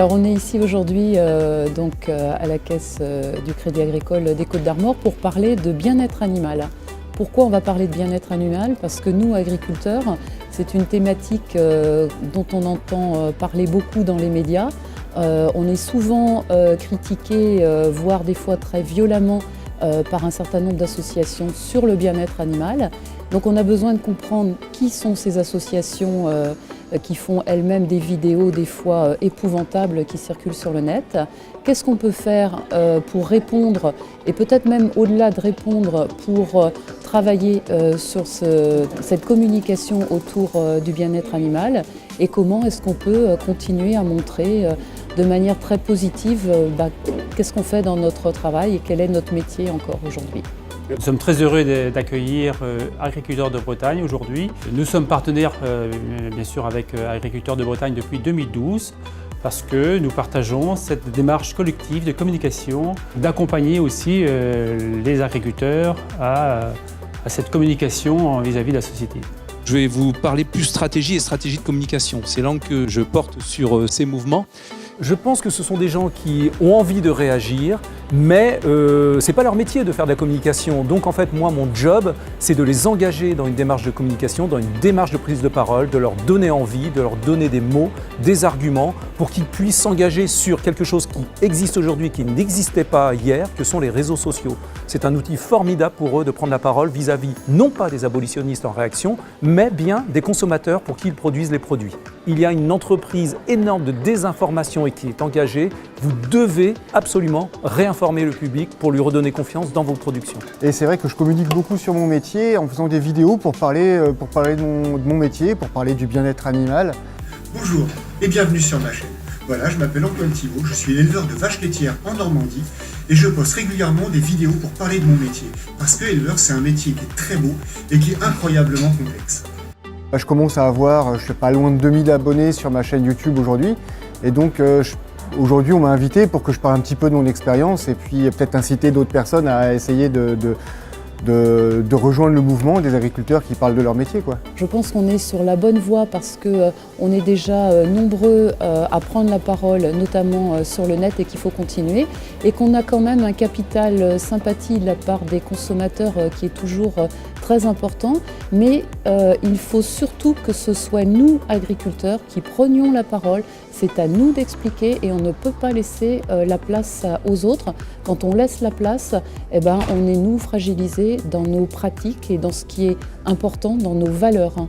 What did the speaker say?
Alors on est ici aujourd'hui à la caisse du Crédit Agricole des Côtes-d'Armor pour parler de bien-être animal. Pourquoi on va parler de bien-être animal? Parce que nous, agriculteurs, c'est une thématique dont on entend parler beaucoup dans les médias. On est souvent critiqué, voire des fois très violemment, par un certain nombre d'associations sur le bien-être animal. Donc on a besoin de comprendre qui sont ces associations qui font elles-mêmes des vidéos des fois épouvantables qui circulent sur le net. Qu'est-ce qu'on peut faire pour répondre, et peut-être même au-delà de répondre, pour travailler sur cette communication autour du bien-être animal, et comment est-ce qu'on peut continuer à montrer de manière très positive qu'est-ce qu'on fait dans notre travail et quel est notre métier encore aujourd'hui. Nous sommes très heureux d'accueillir Agriculteurs de Bretagne aujourd'hui. Nous sommes partenaires bien sûr avec Agriculteurs de Bretagne depuis 2012 parce que nous partageons cette démarche collective de communication, d'accompagner aussi les agriculteurs à cette communication vis-à-vis de la société. Je vais vous parler plus stratégie et stratégie de communication. C'est l'angle que je porte sur ces mouvements. Je pense que ce sont des gens qui ont envie de réagir, mais ce n'est pas leur métier de faire de la communication. Donc en fait, moi, mon job, c'est de les engager dans une démarche de communication, dans une démarche de prise de parole, de leur donner envie, de leur donner des mots, des arguments, pour qu'ils puissent s'engager sur quelque chose qui existe aujourd'hui, qui n'existait pas hier, que sont les réseaux sociaux. C'est un outil formidable pour eux de prendre la parole vis-à-vis, non pas des abolitionnistes en réaction, mais bien des consommateurs pour qui ils produisent les produits. Il y a une entreprise énorme de désinformation et qui est engagée. Vous devez absolument réinformer le public pour lui redonner confiance dans vos productions. Et c'est vrai que je communique beaucoup sur mon métier en faisant des vidéos pour parler de mon métier, pour parler du bien-être animal. Bonjour et bienvenue sur ma chaîne. Voilà, je m'appelle Antoine Thibault, je suis éleveur de vaches laitières en Normandie et je poste régulièrement des vidéos pour parler de mon métier. Parce que éleveur, c'est un métier qui est très beau et qui est incroyablement complexe. Je commence à avoir, je suis pas loin de 2000 abonnés sur ma chaîne YouTube aujourd'hui. Et donc aujourd'hui on m'a invité pour que je parle un petit peu de mon expérience et puis peut-être inciter d'autres personnes à essayer de rejoindre le mouvement des agriculteurs qui parlent de leur métier, quoi. Je pense qu'on est sur la bonne voie parce qu'on est déjà nombreux à prendre la parole, notamment sur le net, et qu'il faut continuer. Et qu'on a quand même un capital sympathie de la part des consommateurs qui est toujours très important. Mais il faut surtout que ce soit nous, agriculteurs, qui prenions la parole. C'est à nous d'expliquer et on ne peut pas laisser la place aux autres. Quand on laisse la place, on est nous fragilisés dans nos pratiques et dans ce qui est important, dans nos valeurs.